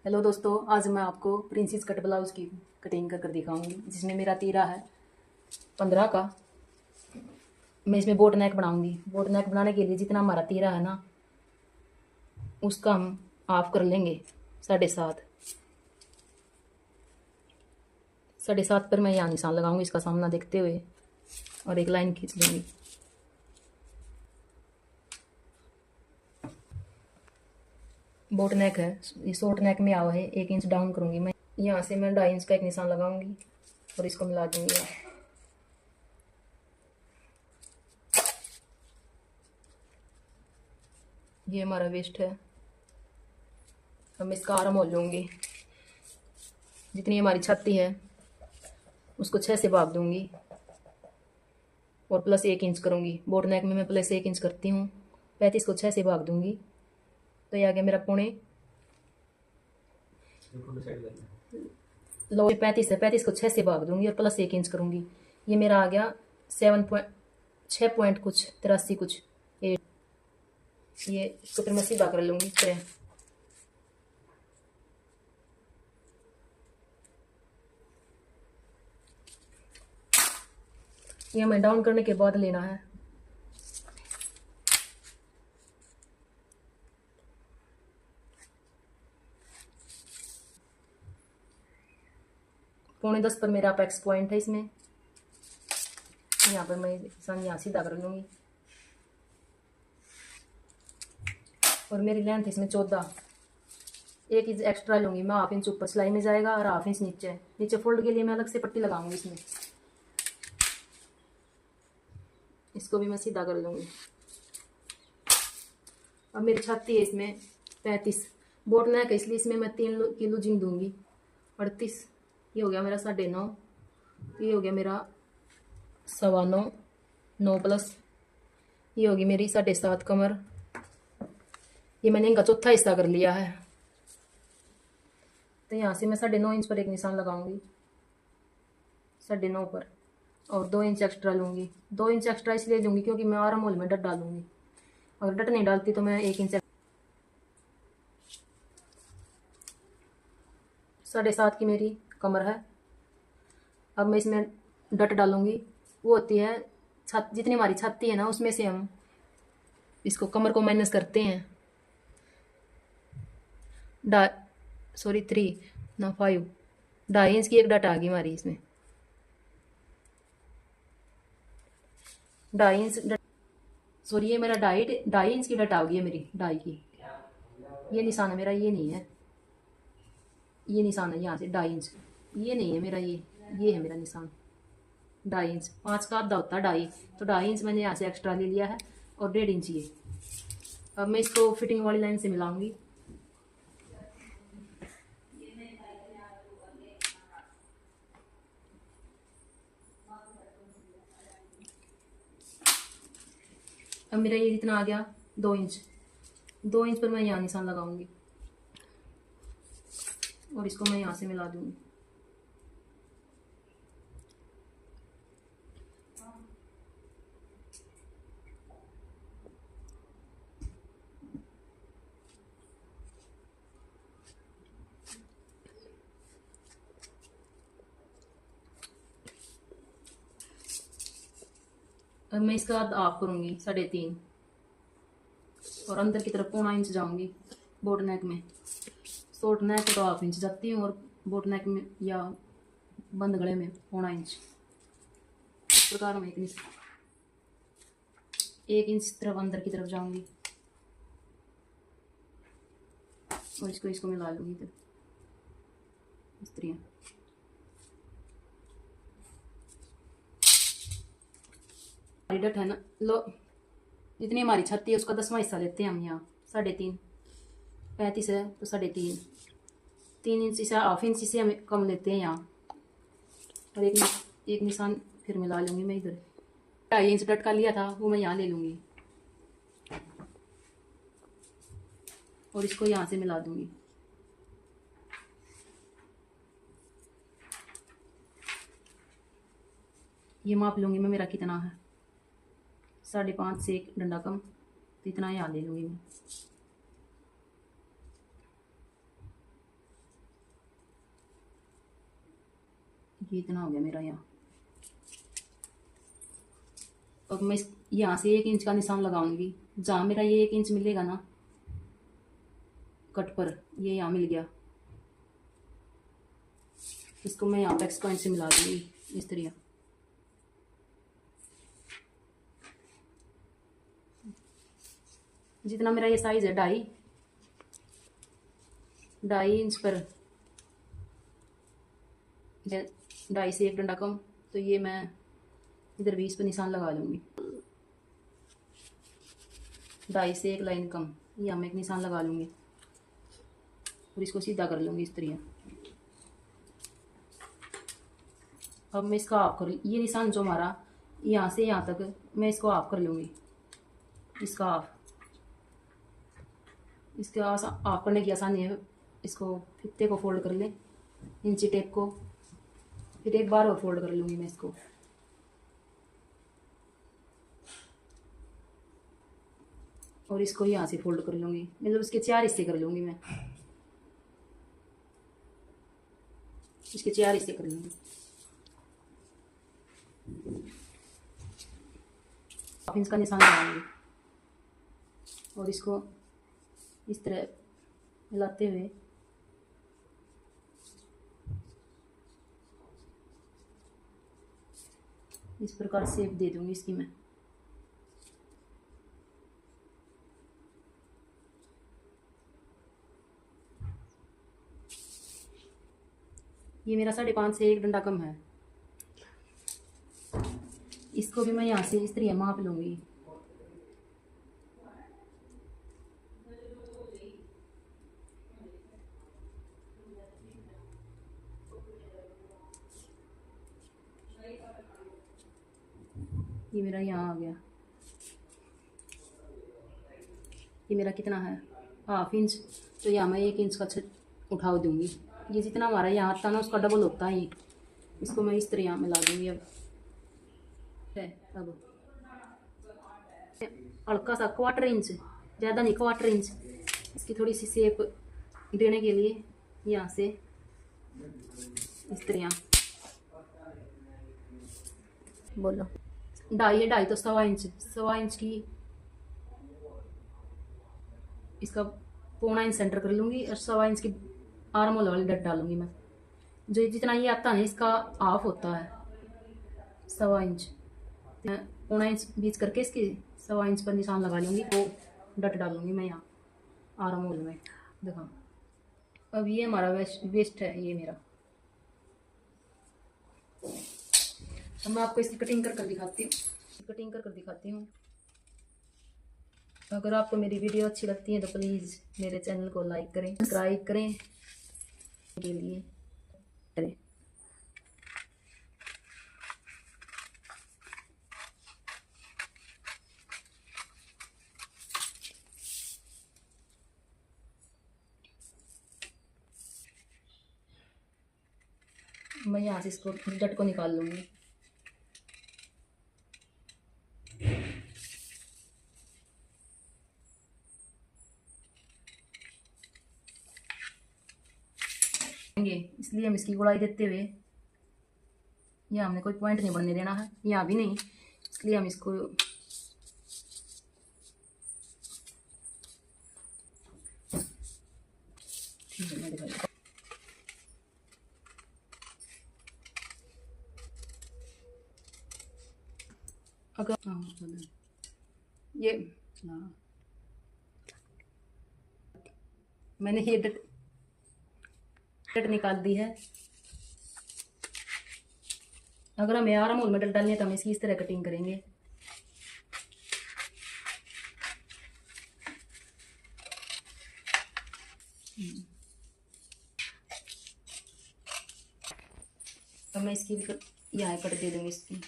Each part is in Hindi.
हेलो दोस्तों, आज मैं आपको प्रिंसेस कट ब्लाउज़ की कटिंग कर दिखाऊंगी, जिसमें मेरा तीरा है 15 का। मैं इसमें बोट नेक बनाऊंगी। बोट नेक बनाने के लिए जितना हमारा तीरा है ना, उसका हम हाफ कर लेंगे 7.5। 7.5 पर मैं यहाँ निशान लगाऊंगी इसका सामना देखते हुए, और एक लाइन खींच लूँगी। बोट नेक है, ये शॉर्ट नेक में आवा है, 1 इंच डाउन करूँगी मैं। यहाँ से मैं 2.5 इंच का एक निशान लगाऊंगी और इसको मिला दूंगी। ये हमारा वेस्ट है। हम इसका आर्म मोल लूँगी। जितनी हमारी छाती है उसको 6 से भाग दूंगी और प्लस 1 इंच करूँगी। बोट नेक में मैं प्लस 1 इंच करती हूँ। 35 को 6 से भाग दूंगी तो ये आ गया मेरा पौने। लो, 35 है, 35 को 6 से भाग दूंगी और प्लस 1 इंच करूँगी। ये मेरा आ गया 6 पॉइंट कुछ 83 कुछ 8। ये इसको फिर मैं सीधा कर लूँगी। ये हमें डाउन करने के बाद लेना है। पौने 10 पर मेरा अपेक्स पॉइंट है। इसमें यहाँ पर मैं निशान यहाँ सीधा कर लूँगी और मेरी लेंथ इसमें 14। 1 इंच एक्स्ट्रा लूँगी मैं। 1/2 इंच ऊपर सिलाई में जाएगा और 1/2 इंच नीचे। नीचे फोल्ड के लिए मैं अलग से पट्टी लगाऊंगी इसमें। इसको भी मैं सीधा कर लूँगी। अब मेरी छाती है इसमें 35। बोट नेक है इसलिए इसमें मैं 3 किलो जिम दूंगी। 38। ये हो गया मेरा 9.5। ये हो गया मेरा 9.25। 9 प्लस ये होगी मेरी 7.5 कमर। ये मैंने इनका चौथा हिस्सा कर लिया है। तो यहाँ से मैं 9.5 इंच पर एक निशान लगाऊंगी, 9.5 पर, और 2 इंच एक्स्ट्रा लूँगी। 2 इंच एक्स्ट्रा इसलिए लूँगी क्योंकि मैं आर्म होल में डट डालूंगी। अगर डट नहीं डालती तो मैं 1 इंच 7.5 की मेरी कमर है। अब मैं इसमें डट डालूंगी। वो होती है जितनी हमारी छाती है ना, उसमें से हम इसको कमर को माइनस करते हैं। 3 ना 5, 2.5 इंच की एक डट आ गई हमारी इसमें। 2.5 इंच सॉरी, ये मेरा 2.5 इंच की डट आ गई है मेरी, 2.5 की। ये निशान है मेरा, ये नहीं है। ये निशान है यहाँ से 2.5 इंच। ये नहीं है मेरा, ये है मेरा निशान 2.5 इंच। 5 का आधा होता है 2.5, तो 2.5 इंच मैंने यहाँ से एक्स्ट्रा ले लिया है और 1.5 इंच ये। अब मैं इसको फिटिंग वाली लाइन से मिलाऊंगी। अब मेरा ये जितना आ गया 2 इंच। 2 इंच पर मैं यहाँ निशान लगाऊंगी और इसको मैं यहाँ से मिला दूंगी। अब मैं इसका हाफ करूंगी 3.5 और अंदर की तरफ 0.25 इंच जाऊंगी। बोट नेक में शॉर्ट नेक तो 1/2 इंच जाती हूँ और बोट नेक में या बंद गले में 0.25 इंच। इस प्रकार मैं 1 इंच तरफ अंदर की तरफ जाऊंगी और इसको मिला लूंगी इधर इस तरह। हमारी डट है ना, लो, जितनी हमारी छाती है उसका 10वां हिस्सा लेते हैं हम। यहाँ 3.5, 35 है तो 3.5, 3 इंच से 1/2 इंच से हम कम लेते हैं यहाँ। और एक निशान फिर मिला लूँगी मैं इधर। 2.5 इंच डट का लिया था वो मैं यहाँ ले लूँगी और इसको यहाँ से मिला दूँगी। ये माप लूँगी मैं मेरा कितना है, 5.5 से 1 डंडा कम, तो इतना यहाँ ले लूँगी मैं। ये इतना हो गया मेरा यहाँ। अब मैं यहाँ से 1 इंच का निशान लगाऊंगी, जहाँ मेरा ये 1 इंच मिलेगा ना कट पर, ये यहाँ मिल गया, इसको मैं यहाँ पे पॉइंट से मिला दूंगी इस तरह। जितना मेरा ये साइज है 2.5 इंच पर 2.5 से 1 डंडा कम, तो ये मैं इधर 20 पर निशान लगा लूँगी। 2.5 से 1 लाइन कम, यहाँ मैं एक निशान लगा लूँगी और इसको सीधा कर लूँगी इस तरह। अब मैं इसका ऑफ कर, ये निशान जो हमारा यहाँ से यहाँ तक, मैं इसको ऑफ कर लूँगी, इसका ऑफ। इसके ऑफ करने की आसानी है, इसको फित्ते को फोल्ड कर लें, इंची टेप को, फिर एक बार और फोल्ड कर लूँगी मैं इसको। और इसको यहाँ से फोल्ड कर लूँगी, मतलब इसके 4 हिस्से कर लूँगी मैं, इसके 4 हिस्से कर लूँगी। हाफ इंच का निशान लगाऊंगी और इसको इस तरह मिलाते हुए इस प्रकार शेप दे दूंगी इसकी मैं। ये मेरा 5.5 से 1 डंडा कम है, इसको भी मैं यहाँ से इस तरह माप लूँगी। ये मेरा यहाँ आ गया, ये मेरा कितना है 1/2 इंच, तो यहाँ मैं 1 इंच का उठा दूँगी। ये जितना हमारा यहाँ आता ना उसका डबल होता है, इसको मैं इस तरह यहाँ मिला दूँगी। अब हल्का सा 1/4 इंच, ज़्यादा नहीं 1/4 इंच, इसकी थोड़ी सी शेप देने के लिए यहाँ से इस तरह। बोलो 2.5 है, 2.5 तो 1.25 इंच, 1.25 इंच की इसका 1/4 इंच सेंटर कर लूँगी और 1.25 इंच की आर्म होल वाली डट डालूंगी मैं। जो जितना ये आता है इसका हाफ होता है 1.25 इंच, 1/4 इंच बीच करके इसकी 1.25 इंच पर निशान लगा लूँगी, वो डट डालूंगी मैं यहाँ आर्म होल में। देखो अब ये हमारा वेस्ट है ये मेरा। अब मैं आपको इसकी कटिंग कर दिखाती हूँ। अगर आपको मेरी वीडियो अच्छी लगती है तो प्लीज़ मेरे चैनल को लाइक करें, सब्सक्राइब करें के लिए करें। मैं यहाँ से इसको डट को निकाल लूँगी। इसलिए हम इसकी गुड़ाई देते हुए, यहाँ हमने कोई पॉइंट नहीं बनने देना है, यहाँ भी नहीं, इसलिए हम इसको अगर ये मैंने ये डट निकाल दी है। अगर हमें आर्म होल में डट डालनी है तो हम इसकी इस तरह कटिंग करेंगे। अब मैं इसकी भी यहाँ कट दे दूंगी इसकी।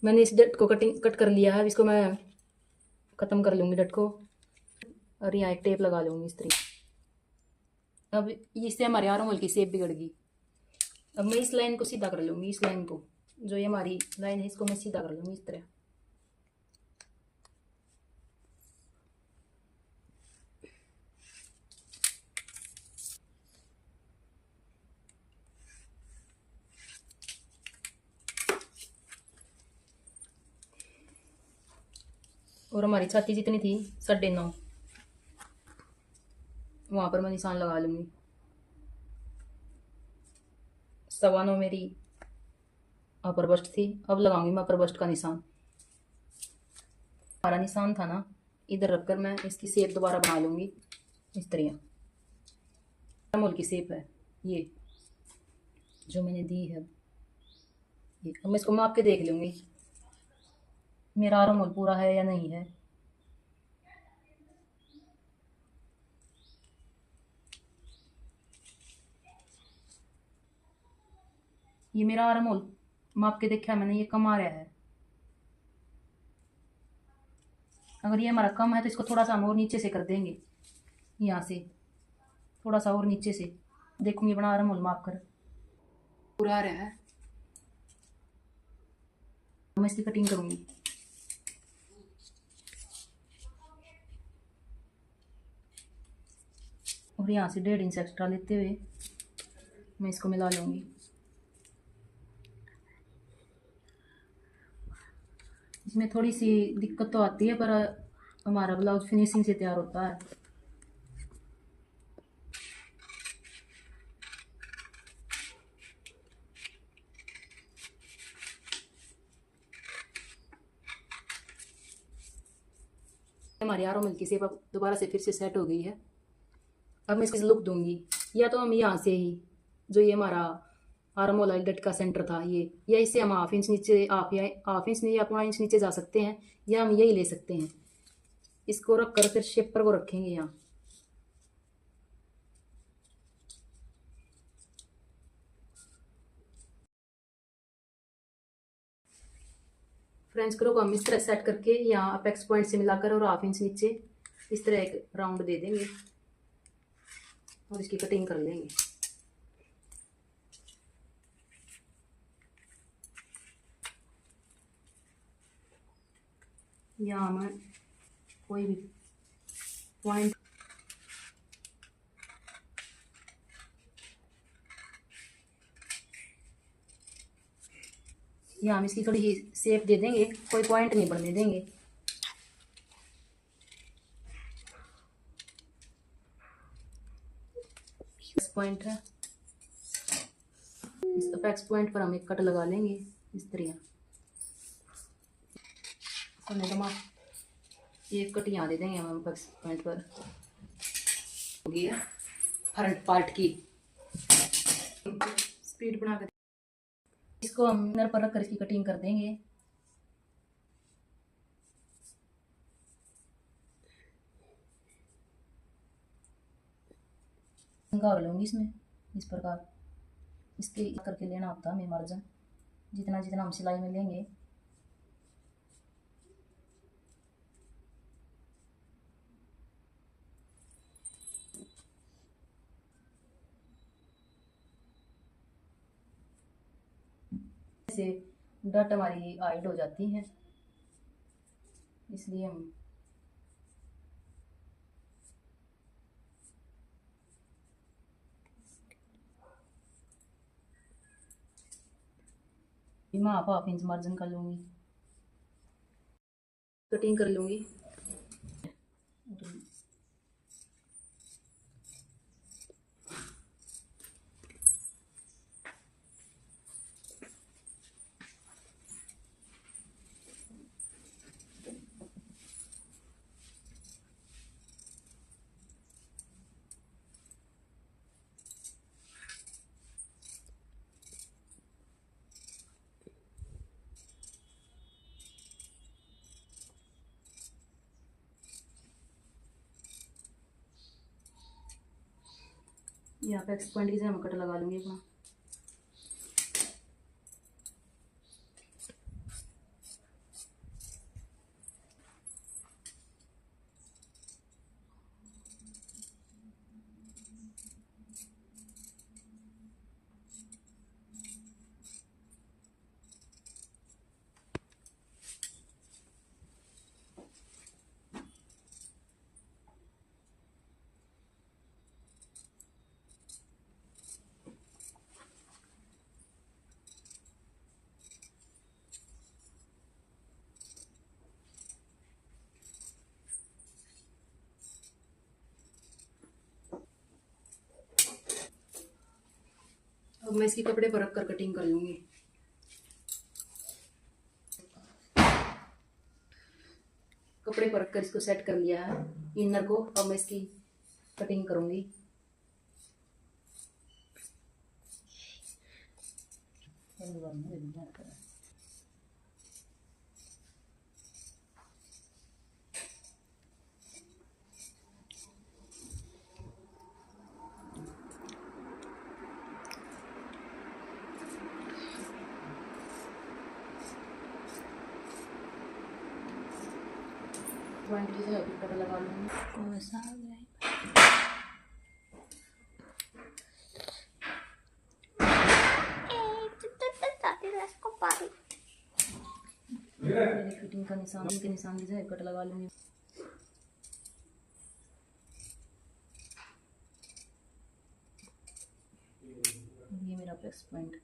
मैंने इस डट को कट कर लिया है, इसको मैं ख़त्म कर लूँगी डट को और यहाँ एक टेप लगा लूँगी इस तरीके। अब इससे हमारे आर्म होल की शेप बिगड़ गई। अब मैं इस लाइन को सीधा कर लूँगी, इस लाइन को, जो ये हमारी लाइन है इसको मैं सीधा कर लूँगी इस तरह। और हमारी छाती जितनी थी 9.5, वहाँ पर मैं निशान लगा लूँगी। 9.25 मेरी अपर बस्ट थी, अब लगाऊंगी मैं अपर बस्ट का निशान। हमारा निशान था ना, इधर रखकर मैं इसकी शेप दोबारा बना लूँगी इस तरह। मोल की शेप है ये जो मैंने दी है ये। अब मैं इसको माप के देख लूँगी मेरा आर्म होल पूरा है या नहीं है। ये मेरा आर्म होल माप के देखा मैंने, ये कम आ रहा है। अगर ये हमारा कम है तो इसको थोड़ा सा हम और नीचे से कर देंगे, यहाँ से थोड़ा सा और नीचे से देखूंगी बना आर्म होल माप कर पूरा आ रहा है। मैं इसकी कटिंग करूंगी। और यहाँ से 1.5 इंच एक्स्ट्रा लेते हुए मैं इसको मिला लूँगी। इसमें थोड़ी सी दिक्कत तो आती है, पर हमारा ब्लाउज फिनिशिंग से तैयार होता है। हमारी आर्म होल की शेप अब दोबारा से फिर से सेट हो गई है। अब मैं इसकी लुक दूंगी, या तो हम यहाँ से ही जो ये हमारा आर्म होल गट का सेंटर था ये, या इससे हम हाफ इंच नीचे, हाफ इंच नहीं या 1.5 इंच नीचे जा सकते हैं, या हम यही ले सकते हैं। इसको रख कर फिर शेप पर वो रखेंगे यहाँ। फ्रेंच क्रो को हम इस तरह सेट करके यहाँ अपेक्स पॉइंट से मिलाकर और हाफ इंच नीचे इस तरह एक राउंड दे देंगे और इसकी कटिंग कर लेंगे। यहाँ मैं कोई भी पॉइंट यहाँ हम इसकी थोड़ी शेप दे देंगे, कोई पॉइंट नहीं बनने देंगे। इस पॉइंट है, इस अपेक्स पॉइंट पर हम एक कट लगा लेंगे इस तरह। एक कट यहाँ दे देंगे हम अपेक्स पॉइंट पर। होगी फ्रंट पार्ट की स्पीड बनाकर इसको हम इनर पर रखकर इसकी कटिंग कर देंगे। और लूँगी इसमें इस प्रकार, इसके करके लेना होता है हमें मार्जिन, जितना जितना हम सिलाई में लेंगे। से डट हमारी हाइड हो जाती है, इसलिए हम मैं हाफ इंच मार्जिन कर लूँगी, कटिंग कर लूँगी। यहाँ पे एक्स पॉइंट की जगह मैं कट लगा लूँगी अपना। अब मैं इसकी कपड़े पर रख कर कटिंग कर लूंगी। कपड़े पर रख कर इसको सेट कर लिया है इनर को। अब मैं इसकी कटिंग करूंगी। पॉइंट जो है अभी पता लगा लूंगी कौन सा आ गया है। मेरी फिटिंग का निशान के निशान जो है कट लगा लूंगी। ये मेरा प्लस पॉइंट।